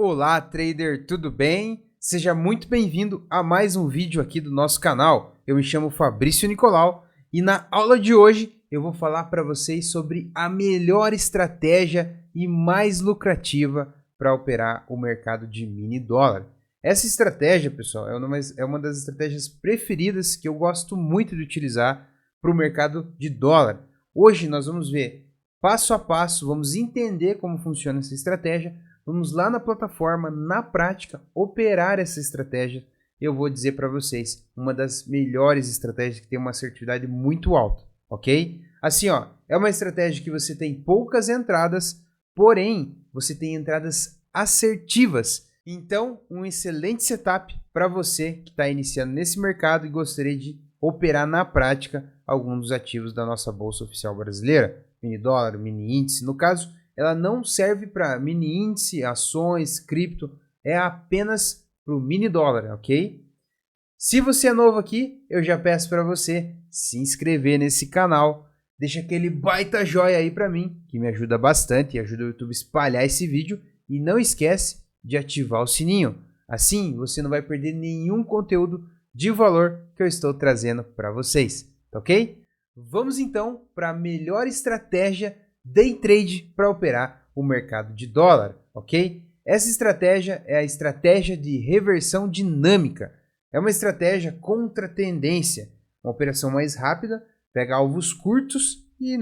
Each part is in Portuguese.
Olá, trader, tudo bem? Seja muito bem-vindo a mais um vídeo aqui do nosso canal. Eu me chamo Fabrício Nicolau e na aula de hoje eu vou falar para vocês sobre a melhor estratégia e mais lucrativa para operar o mercado de mini dólar. Essa estratégia, pessoal, é uma das estratégias preferidas que eu gosto muito de utilizar para o mercado de dólar. Hoje nós vamos ver passo a passo, vamos entender como funciona essa estratégia. Vamos lá na plataforma, na prática, operar essa estratégia. Eu vou dizer para vocês, uma das melhores estratégias que tem uma assertividade muito alta, ok? Assim, ó, é uma estratégia que você tem poucas entradas, porém, você tem entradas assertivas. Então, um excelente setup para você que está iniciando nesse mercado e gostaria de operar na prática alguns dos ativos da nossa Bolsa Oficial Brasileira, mini dólar, mini índice. No caso, ela não serve para mini índice, ações, cripto, é apenas para o mini dólar, ok? Se você é novo aqui, eu já peço para você se inscrever nesse canal, deixa aquele baita joia aí para mim, que me ajuda bastante e ajuda o YouTube a espalhar esse vídeo, e não esquece de ativar o sininho, assim você não vai perder nenhum conteúdo de valor que eu estou trazendo para vocês, ok? Vamos então para a melhor estratégia day trade para operar o mercado de dólar, ok? Essa estratégia é a estratégia de reversão dinâmica. É uma estratégia contra tendência, uma operação mais rápida, pega alvos curtos e,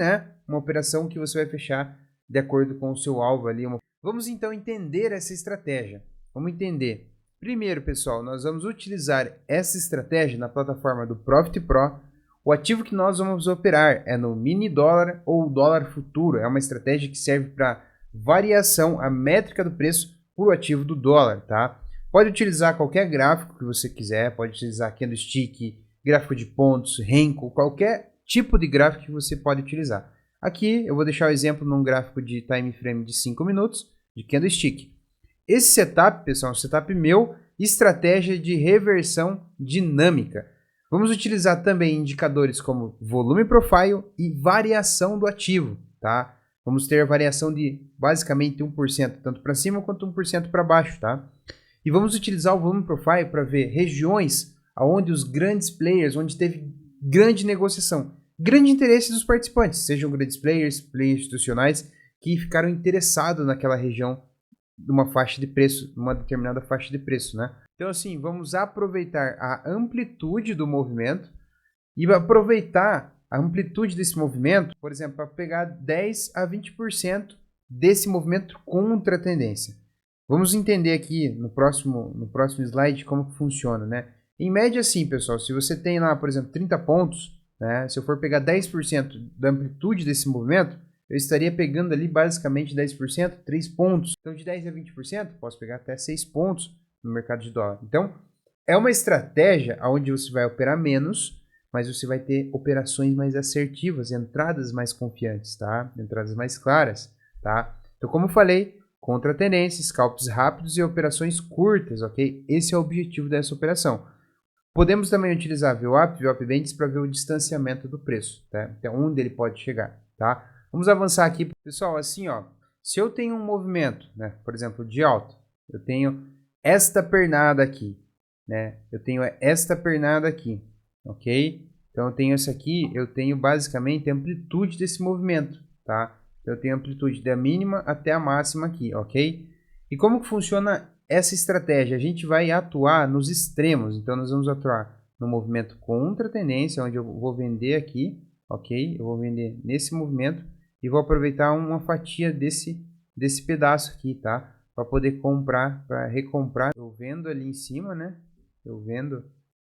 uma operação que você vai fechar de acordo com o seu alvo ali. Vamos então entender essa estratégia. Vamos entender. Primeiro, pessoal, nós vamos utilizar essa estratégia na plataforma do Profit Pro. O ativo que nós vamos operar é no mini dólar ou dólar futuro. É uma estratégia que serve para variação, a métrica do preço por ativo do dólar, tá? Pode utilizar qualquer gráfico que você quiser, pode utilizar candlestick, gráfico de pontos, Renko, qualquer tipo de gráfico que você pode utilizar. Aqui eu vou deixar o exemplo num gráfico de time frame de 5 minutos de candlestick. Esse setup, pessoal, é um setup meu, estratégia de reversão dinâmica. Vamos utilizar também indicadores como volume profile e variação do ativo, tá? Vamos ter a variação de basicamente 1%, tanto para cima quanto 1% para baixo, tá? E vamos utilizar o volume profile para ver regiões onde os grandes players, onde teve grande negociação, grande interesse dos participantes, sejam grandes players, players institucionais, que ficaram interessados naquela região de uma faixa de preço, uma determinada faixa de preço, né? Então, assim, vamos aproveitar a amplitude do movimento e aproveitar a amplitude desse movimento, por exemplo, para pegar 10 a 20% desse movimento contra a tendência. Vamos entender aqui no próximo slide como que funciona, né? Em média, assim, pessoal, se você tem lá, por exemplo, 30 pontos, né? Se eu for pegar 10% da amplitude desse movimento, eu estaria pegando ali basicamente 10%, 3 pontos. Então, de 10 a 20%, posso pegar até 6 pontos no mercado de dólar. Então, é uma estratégia onde você vai operar menos, mas você vai ter operações mais assertivas, entradas mais confiantes, tá? Entradas mais claras, tá? Então, como eu falei, contra a tendência, scalps rápidos e operações curtas, ok? Esse é o objetivo dessa operação. Podemos também utilizar VWAP, VWAP Bands para ver o distanciamento do preço, tá? Até onde ele pode chegar, tá? Vamos avançar aqui, pessoal, assim, ó. Se eu tenho um movimento, né, por exemplo, de alta, eu tenho esta pernada aqui, né? Eu tenho esta pernada aqui, ok? Então eu tenho essa aqui, eu tenho basicamente a amplitude desse movimento, tá? Eu tenho a amplitude da mínima até a máxima aqui, ok? E como que funciona essa estratégia? A gente vai atuar nos extremos, então nós vamos atuar no movimento contra a tendência, onde eu vou vender aqui, ok? Eu vou vender nesse movimento e vou aproveitar uma fatia desse pedaço aqui, tá? Para poder comprar, para recomprar. Eu vendo ali em cima, né? Eu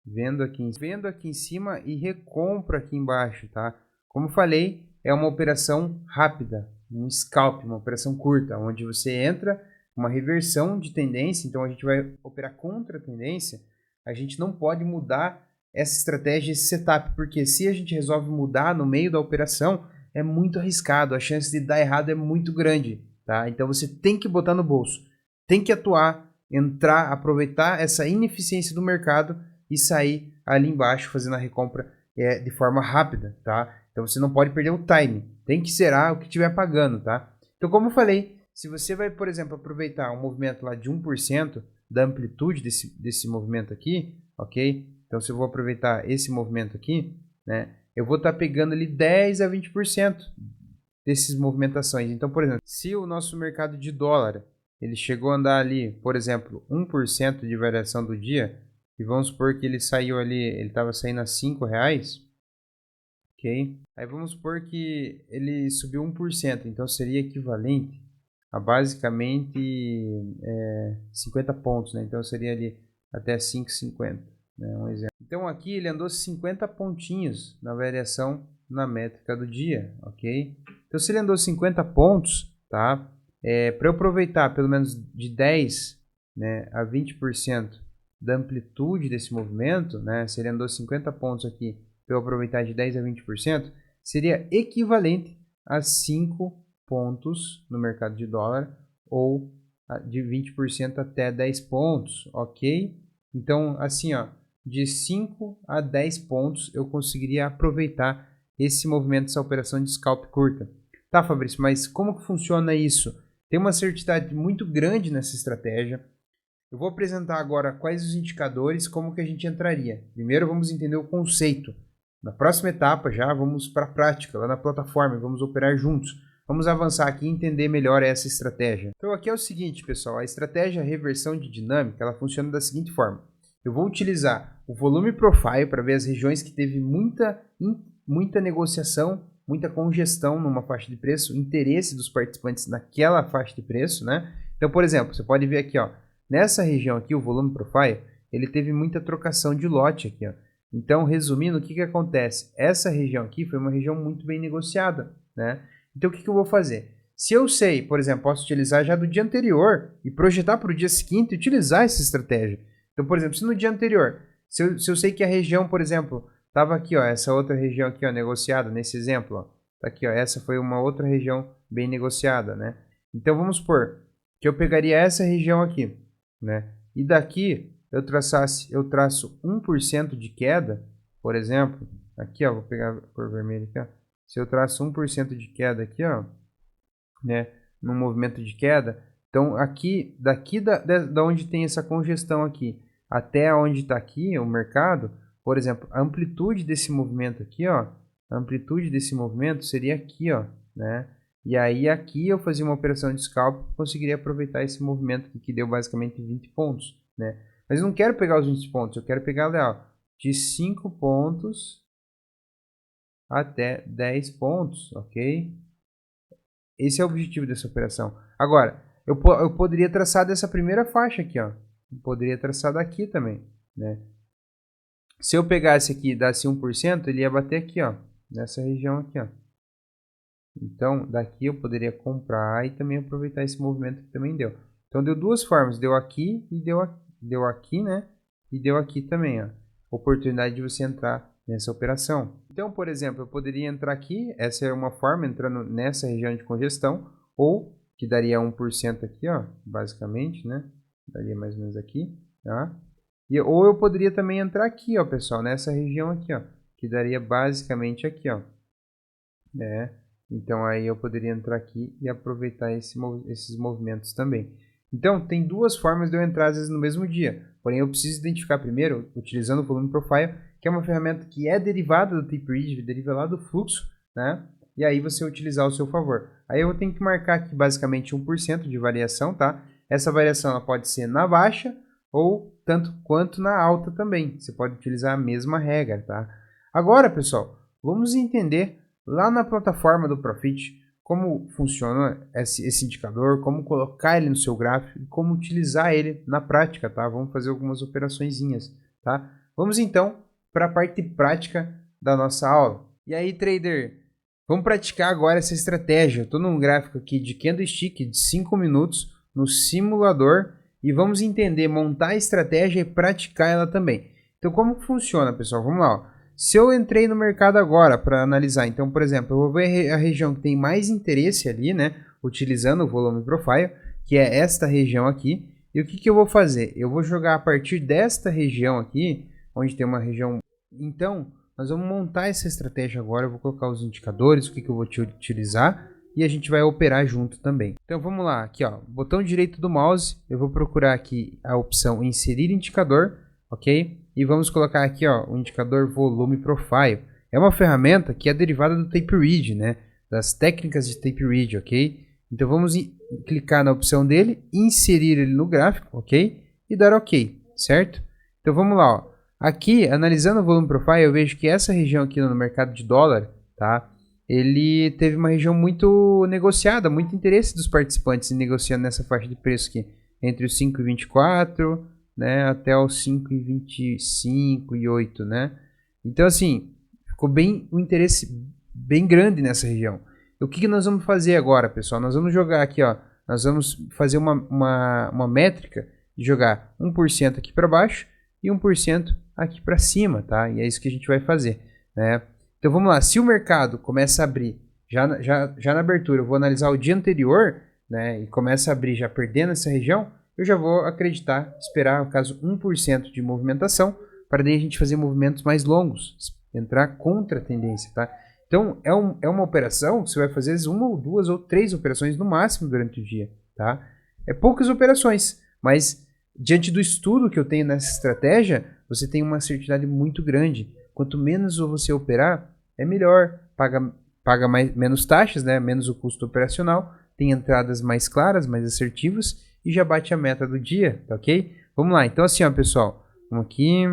vendo aqui em cima e recompro aqui embaixo, tá? Como falei, é uma operação rápida, um scalp, uma operação curta, onde você entra uma reversão de tendência, então a gente vai operar contra a tendência. A gente não pode mudar essa estratégia, esse setup, porque se a gente resolve mudar no meio da operação, é muito arriscado, a chance de dar errado é muito grande, tá? Então você tem que botar no bolso, tem que atuar, entrar, aproveitar essa ineficiência do mercado e sair ali embaixo fazendo a recompra de forma rápida, tá? Então você não pode perder o time, tem que zerar o que estiver pagando, tá? Então, como eu falei, Se você vai, por exemplo, aproveitar um movimento lá de 1% da amplitude desse movimento aqui, ok? Então, se eu vou aproveitar esse movimento aqui, né, eu vou estar pegando ali 10 a 20% dessas movimentações. Então, por exemplo, se o nosso mercado de dólar, ele chegou a andar ali, por exemplo, 1% de variação do dia, e vamos supor que ele saiu ali, ele estava saindo a R$5, ok? Aí vamos supor que ele subiu 1%, então seria equivalente a basicamente 50 pontos, né? Então seria ali até 5,50, né? Um exemplo. Então aqui ele andou 50 pontinhos na variação na métrica do dia, ok? Então se ele andou 50 pontos, tá? Para eu aproveitar pelo menos de 10, né, a 20% da amplitude desse movimento, né? Se ele andou 50 pontos aqui, para eu aproveitar de 10 a 20%, seria equivalente a 5 pontos no mercado de dólar, ou de 20% até 10 pontos, ok? Então, assim, ó, de 5 a 10 pontos eu conseguiria aproveitar esse movimento, essa operação de scalp curta. Tá, Fabrício, mas como que funciona isso? Tem uma assertividade muito grande nessa estratégia. Eu vou apresentar agora quais os indicadores, como que a gente entraria. Primeiro vamos entender o conceito. Na próxima etapa já vamos para a prática, lá na plataforma, vamos operar juntos. Vamos avançar aqui e entender melhor essa estratégia. Então aqui é o seguinte, pessoal, a estratégia reversão de dinâmica, ela funciona da seguinte forma. Eu vou utilizar o volume profile para ver as regiões que teve muita negociação, muita congestão numa faixa de preço, interesse dos participantes naquela faixa de preço, né? Então, por exemplo, você pode ver aqui, ó, nessa região aqui, o volume profile, ele teve muita trocação de lote aqui, ó. Então, resumindo, o que que acontece? Essa região aqui foi uma região muito bem negociada, né? Então, o que que eu vou fazer? Se eu sei, por exemplo, posso utilizar já do dia anterior e projetar para o dia seguinte e utilizar essa estratégia. Então, por exemplo, se no dia anterior, se eu sei que a região, por exemplo, estava aqui, ó, essa outra região aqui, ó, negociada, nesse exemplo, ó, tá aqui, ó, essa foi uma outra região bem negociada, né? Então, vamos supor que eu pegaria essa região aqui, né? E daqui eu traço 1% de queda, por exemplo, aqui, ó, vou pegar a cor vermelha aqui, ó. Se eu traço 1% de queda aqui, ó, né, no movimento de queda, então aqui, daqui da onde tem essa congestão aqui, até onde está aqui o mercado, por exemplo, a amplitude desse movimento aqui, ó, a amplitude desse movimento seria aqui, ó, né? E aí aqui eu fazia uma operação de scalp e conseguiria aproveitar esse movimento que deu basicamente 20 pontos, né? Mas eu não quero pegar os 20 pontos, eu quero pegar, ó, de 5 pontos até 10 pontos, ok? Esse é o objetivo dessa operação. Agora, eu poderia traçar dessa primeira faixa aqui, ó. Eu poderia traçar daqui também, né? Se eu pegasse aqui e desse 1%, ele ia bater aqui, ó, nessa região aqui, ó. Então, daqui eu poderia comprar e também aproveitar esse movimento que também deu. Então, deu duas formas. Deu aqui e deu aqui, né? E deu aqui também, ó. Oportunidade de você entrar nessa operação. Então, por exemplo, eu poderia entrar aqui. Essa é uma forma, entrando nessa região de congestão. Ou, que daria 1% aqui, ó. Basicamente, né? Daria mais ou menos aqui, tá? Ou eu poderia também entrar aqui, ó, pessoal. Nessa região aqui, ó. Que daria basicamente aqui, ó. Né? Então aí eu poderia entrar aqui e aproveitar esses movimentos também. Então tem duas formas de eu entrar às vezes no mesmo dia. Porém eu preciso identificar primeiro, utilizando o Volume Profile, que é uma ferramenta que é derivada do Tape Read, deriva lá do fluxo, né? E aí você utilizar ao seu favor. Aí eu tenho que marcar aqui basicamente 1% de variação, tá? Essa variação ela pode ser na baixa ou tanto quanto na alta também. Você pode utilizar a mesma regra, tá? Agora, pessoal, vamos entender lá na plataforma do Profit, como funciona esse indicador, como colocar ele no seu gráfico e como utilizar ele na prática, tá? Vamos fazer algumas operaçõezinhas, tá? Vamos então para a parte prática da nossa aula. E aí, trader, vamos praticar agora essa estratégia. Eu estou num gráfico aqui de candlestick de 5 minutos no simulador e vamos entender, montar a estratégia e praticar ela também. Então, como funciona, pessoal? Vamos lá, ó. Se eu entrei no mercado agora para analisar, então, por exemplo, eu vou ver a região que tem mais interesse ali, né, utilizando o Volume Profile, que é esta região aqui. E o que eu vou fazer? Eu vou jogar a partir desta região aqui, onde tem uma região... Então, nós vamos montar essa estratégia agora, eu vou colocar os indicadores, o que eu vou utilizar, e a gente vai operar junto também. Então vamos lá, aqui ó, botão direito do mouse, eu vou procurar aqui a opção inserir indicador, ok? E vamos colocar aqui ó, o indicador volume profile. É uma ferramenta que é derivada do tape read, né? Das técnicas de tape read, ok? Então vamos clicar na opção dele, inserir ele no gráfico, ok? E dar ok, certo? Então vamos lá, ó. Aqui, analisando o volume profile, eu vejo que essa região aqui no mercado de dólar, tá? Ele teve uma região muito negociada, muito interesse dos participantes em negociando nessa faixa de preço aqui, entre os 5,24, né, até os 5,25 e 8, né? Então assim, ficou bem um interesse bem grande nessa região. O que nós vamos fazer agora, pessoal? Nós vamos jogar aqui, ó, nós vamos fazer uma métrica de jogar 1% aqui para baixo e 1% aqui para cima, tá? E é isso que a gente vai fazer, né? Então vamos lá, se o mercado começa a abrir, já na abertura eu vou analisar o dia anterior, né, e começa a abrir já perdendo essa região, eu já vou acreditar, esperar, no caso, 1% de movimentação, para daí a gente fazer movimentos mais longos, entrar contra a tendência, tá? Então é uma operação que você vai fazer uma ou duas ou três operações no máximo durante o dia, tá? É poucas operações, mas diante do estudo que eu tenho nessa estratégia, você tem uma assertividade muito grande. Quanto menos você operar, é melhor. Paga menos taxas, né? Menos o custo operacional, tem entradas mais claras, mais assertivas e já bate a meta do dia, tá ok? Vamos lá, então assim ó pessoal, vamos aqui.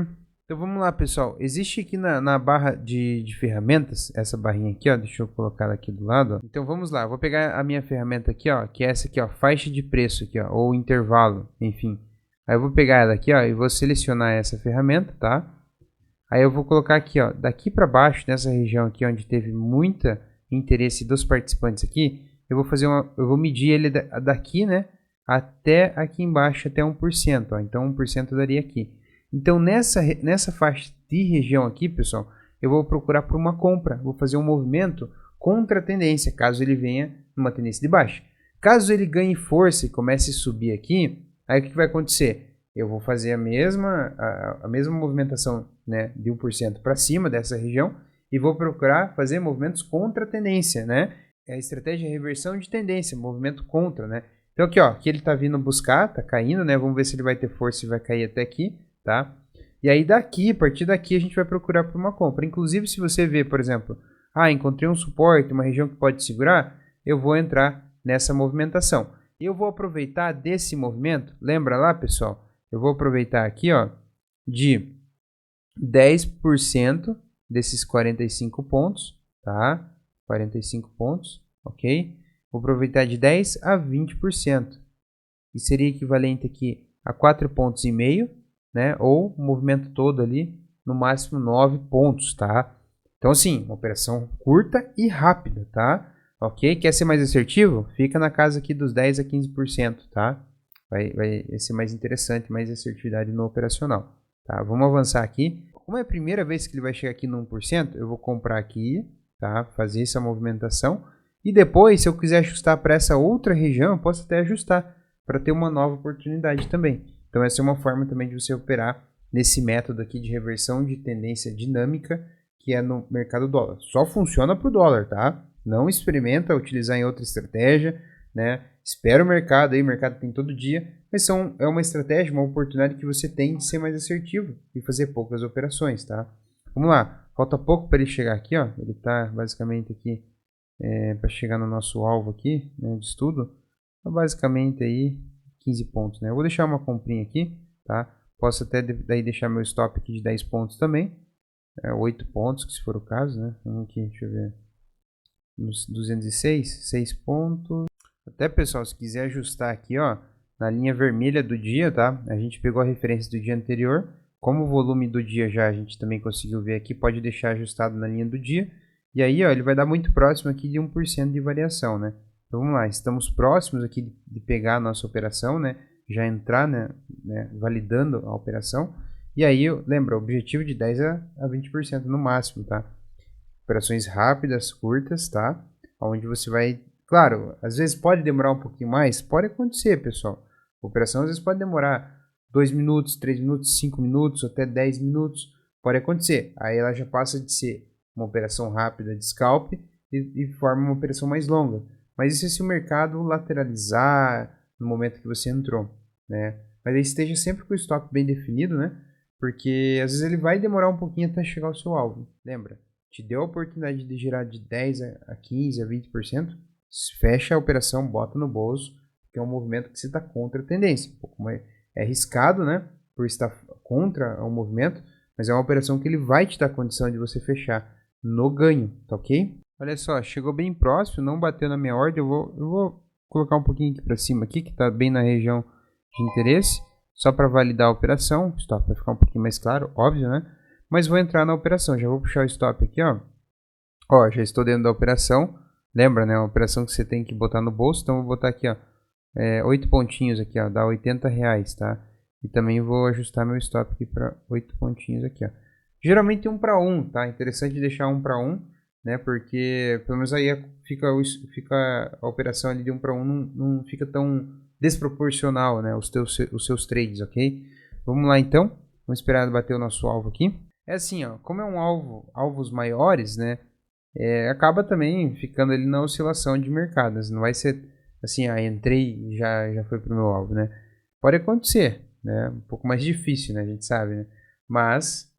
Então vamos lá pessoal, existe aqui na barra de ferramentas, essa barrinha aqui ó, deixa eu colocar ela aqui do lado ó. Então vamos lá, vou pegar a minha ferramenta aqui ó, que é essa aqui ó, faixa de preço aqui ó, ou intervalo, enfim. Aí eu vou pegar ela aqui ó, e vou selecionar essa ferramenta, tá? Aí eu vou colocar aqui, ó, daqui para baixo, nessa região aqui onde teve muita interesse dos participantes aqui, eu vou medir ele daqui, né, até aqui embaixo, até 1%, ó, então 1% daria aqui. Então nessa faixa de região aqui, pessoal, eu vou procurar por uma compra, vou fazer um movimento contra a tendência, caso ele venha numa tendência de baixa. Caso ele ganhe força e comece a subir aqui, aí o que vai acontecer? Eu vou fazer a mesma movimentação, né, de 1% para cima dessa região e vou procurar fazer movimentos contra a tendência, né? É a estratégia de reversão de tendência, movimento contra, né? Então aqui, ó, aqui ele tá vindo buscar, tá caindo, né? Vamos ver se ele vai ter força e vai cair até aqui, tá? E aí daqui, a partir daqui a gente vai procurar por uma compra. Inclusive se você vê, por exemplo, encontrei um suporte, uma região que pode segurar, eu vou entrar nessa movimentação. E eu vou aproveitar desse movimento, lembra lá, pessoal? Eu vou aproveitar aqui, ó, de 10% desses 45 pontos, tá? 45 pontos, ok? Vou aproveitar de 10 a 20%. E seria equivalente aqui a 4,5 pontos, né? Ou o movimento todo ali, no máximo 9 pontos, tá? Então, assim, uma operação curta e rápida, tá? Ok? Quer ser mais assertivo? Fica na casa aqui dos 10 a 15%, tá? Vai ser mais interessante, mais assertividade no operacional. Tá? Vamos avançar aqui. Como é a primeira vez que ele vai chegar aqui no 1%, eu vou comprar aqui, tá? Fazer essa movimentação. E depois, se eu quiser ajustar para essa outra região, eu posso até ajustar para ter uma nova oportunidade também. Então essa é uma forma também de você operar nesse método aqui de reversão de tendência dinâmica, que é no mercado dólar. Só funciona para o dólar, tá? Não experimenta utilizar em outra estratégia, né? Espera o mercado aí, o mercado tem todo dia, mas é uma estratégia, uma oportunidade que você tem de ser mais assertivo e fazer poucas operações, tá? Vamos lá, falta pouco para ele chegar aqui, ó. Ele está basicamente aqui para chegar no nosso alvo aqui, né, de estudo, então, basicamente aí 15 pontos, né? Eu vou deixar uma comprinha aqui, tá? Posso até daí deixar meu stop aqui de 10 pontos também, 8 pontos, que se for o caso, né? Vamos aqui, deixa eu ver, nos 206, 6 pontos. Até, pessoal, se quiser ajustar aqui, ó, na linha vermelha do dia, tá? A gente pegou a referência do dia anterior. Como o volume do dia já a gente também conseguiu ver aqui, pode deixar ajustado na linha do dia. E aí, ó, ele vai dar muito próximo aqui de 1% de variação, né? Então, vamos lá. Estamos próximos aqui de pegar a nossa operação, né? Já entrar, né, validando a operação. E aí, lembra, o objetivo de 10 a 20% no máximo, tá? Operações rápidas, curtas, tá? Onde você vai... Claro, às vezes pode demorar um pouquinho mais, pode acontecer, pessoal. A operação às vezes pode demorar 2 minutos, 3 minutos, 5 minutos, até 10 minutos, pode acontecer. Aí ela já passa de ser uma operação rápida de scalp e forma uma operação mais longa. Mas isso é se o mercado lateralizar no momento que você entrou, né? Mas aí esteja sempre com o stop bem definido, né? Porque às vezes ele vai demorar um pouquinho até chegar ao seu alvo. Lembra? Te deu a oportunidade de girar de 10 a 15 a 20%, fecha a operação, bota no bolso, que é um movimento que você está contra a tendência. Um pouco mais, é arriscado, né? Por estar contra o movimento, mas é uma operação que ele vai te dar condição de você fechar no ganho, tá ok? Olha só, chegou bem próximo, não bateu na minha ordem, eu vou colocar um pouquinho aqui para cima aqui, que está bem na região de interesse, só para validar a operação, o stop vai ficar um pouquinho mais claro, óbvio, né? Mas vou entrar na operação, já vou puxar o stop aqui, ó. Ó, já estou dentro da operação, lembra, né? Uma operação que você tem que botar no bolso, então vou botar aqui, ó, 8 pontinhos aqui, ó, dá R$80, tá? E também vou ajustar meu stop aqui para 8 pontinhos aqui, ó. Geralmente 1 para 1, tá? Interessante deixar 1 para 1, né? Porque pelo menos aí fica a operação ali de 1 para 1 não fica tão desproporcional, né? Os seus trades, ok? Vamos lá então, vamos esperar bater o nosso alvo aqui. É assim, ó, como é um alvos maiores, né? Acaba também ficando ali na oscilação de mercado. Não vai ser assim, entrei e já foi pro meu alvo, né? Pode acontecer, né? Um pouco mais difícil, né? A gente sabe, né? Mas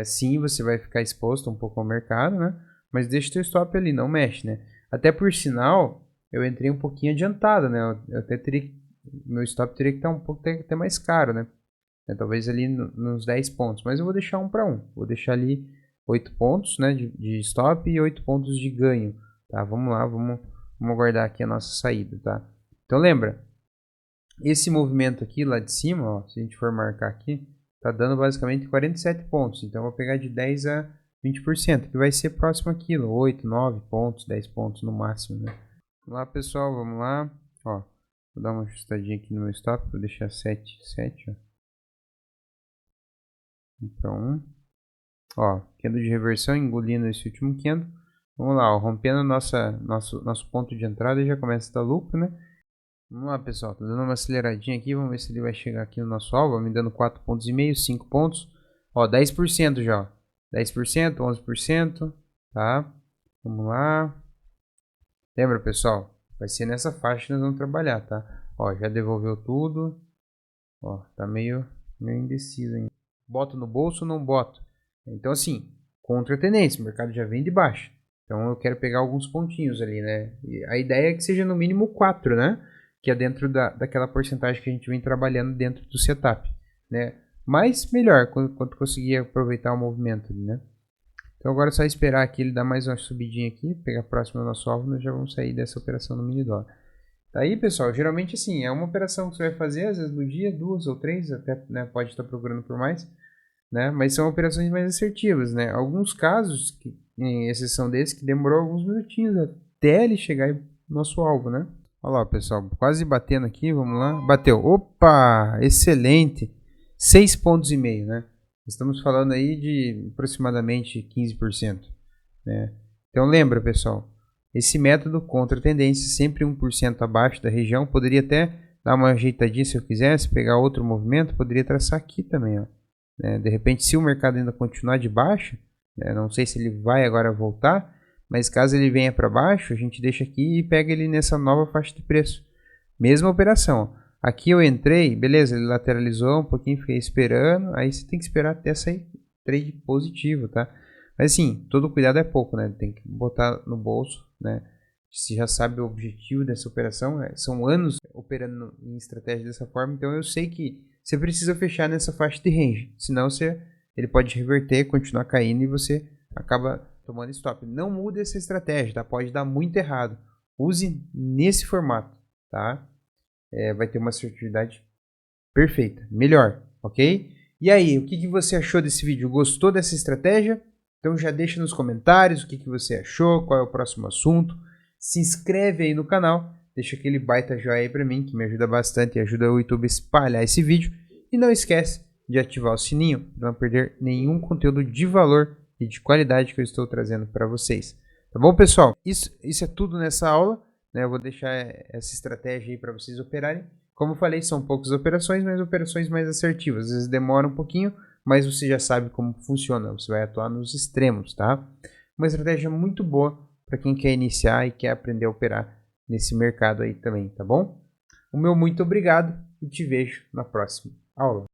sim, você vai ficar exposto um pouco ao mercado, né? Mas deixa teu stop ali, não mexe, né? Até por sinal, eu entrei um pouquinho adiantado, né? Eu até teria, meu stop teria que estar um pouco até mais caro, né? Talvez ali nos 10 pontos, mas eu vou deixar 1 para 1. Vou deixar ali 8 pontos, né, de stop e 8 pontos de ganho, tá? Vamos lá, vamos aguardar aqui a nossa saída, tá? Então lembra, esse movimento aqui lá de cima, ó, se a gente for marcar aqui, tá dando basicamente 47 pontos. Então eu vou pegar de 10 a 20%, que vai ser próximo àquilo, 8, 9 pontos, 10 pontos no máximo, né? Vamos lá, pessoal, vamos lá. Ó, vou dar uma ajustadinha aqui no meu stop, vou deixar 7, ó. 1 para 1. Ó, candle de reversão, engolindo esse último candle. Vamos lá, ó, rompendo nosso ponto de entrada, já começa a dar lucro, né? Vamos lá, pessoal, tô dando uma aceleradinha aqui, vamos ver se ele vai chegar aqui no nosso alvo, me dando 4,5 pontos, 5 pontos. Ó, 10% já, ó. 10%, 11%, tá? Vamos lá. Lembra, pessoal? Vai ser nessa faixa que nós vamos trabalhar, tá? Ó, já devolveu tudo. Ó, tá meio indeciso ainda. Boto no bolso ou não boto? Então, assim, contra a tendência, o mercado já vem de baixo. Então, eu quero pegar alguns pontinhos ali, né? E a ideia é que seja no mínimo 4, né? Que é dentro daquela porcentagem que a gente vem trabalhando dentro do setup, né? Mas melhor, quando conseguir aproveitar o movimento, né? Então, agora é só esperar aqui ele dar mais uma subidinha aqui, pegar próximo ao nosso alvo, nós já vamos sair dessa operação no mini dólar. Tá aí, pessoal, geralmente assim, é uma operação que você vai fazer, às vezes no dia, 2 ou 3, até, né, pode estar procurando por mais, né? Mas são operações mais assertivas, né? Alguns casos, em exceção desse, que demorou alguns minutinhos até ele chegar no nosso alvo, né? Olha lá, pessoal, quase batendo aqui, vamos lá. Bateu, opa, excelente, 6,5 pontos, né? Estamos falando aí de aproximadamente 15%, né? Então lembra, pessoal, esse método contra a tendência, sempre 1% abaixo da região, poderia até dar uma ajeitadinha se eu quisesse, pegar outro movimento, poderia traçar aqui também, ó. De repente, se o mercado ainda continuar de baixo, não sei se ele vai agora voltar, mas caso ele venha para baixo, a gente deixa aqui e pega ele nessa nova faixa de preço. Mesma operação. Aqui eu entrei, beleza, ele lateralizou um pouquinho, fiquei esperando, aí você tem que esperar até sair trade positivo, tá? Mas assim, todo cuidado é pouco, né? Tem que botar no bolso, né? Você já sabe o objetivo dessa operação, são anos operando em estratégia dessa forma, então eu sei que você precisa fechar nessa faixa de range, senão ele pode reverter, continuar caindo e você acaba tomando stop. Não mude essa estratégia, tá? Pode dar muito errado. Use nesse formato, tá? Vai ter uma assertividade perfeita, melhor, ok? E aí, o que você achou desse vídeo? Gostou dessa estratégia? Então já deixa nos comentários o que você achou, qual é o próximo assunto. Se inscreve aí no canal, deixa aquele baita joinha aí pra mim, que me ajuda bastante e ajuda o YouTube a espalhar esse vídeo. E não esquece de ativar o sininho para não perder nenhum conteúdo de valor e de qualidade que eu estou trazendo para vocês. Tá bom, pessoal? Isso é tudo nessa aula, né? Eu vou deixar essa estratégia aí para vocês operarem. Como eu falei, são poucas operações, mas operações mais assertivas. Às vezes demora um pouquinho, mas você já sabe como funciona. Você vai atuar nos extremos, tá? Uma estratégia muito boa para quem quer iniciar e quer aprender a operar nesse mercado aí também, tá bom? O meu muito obrigado e te vejo na próxima aula.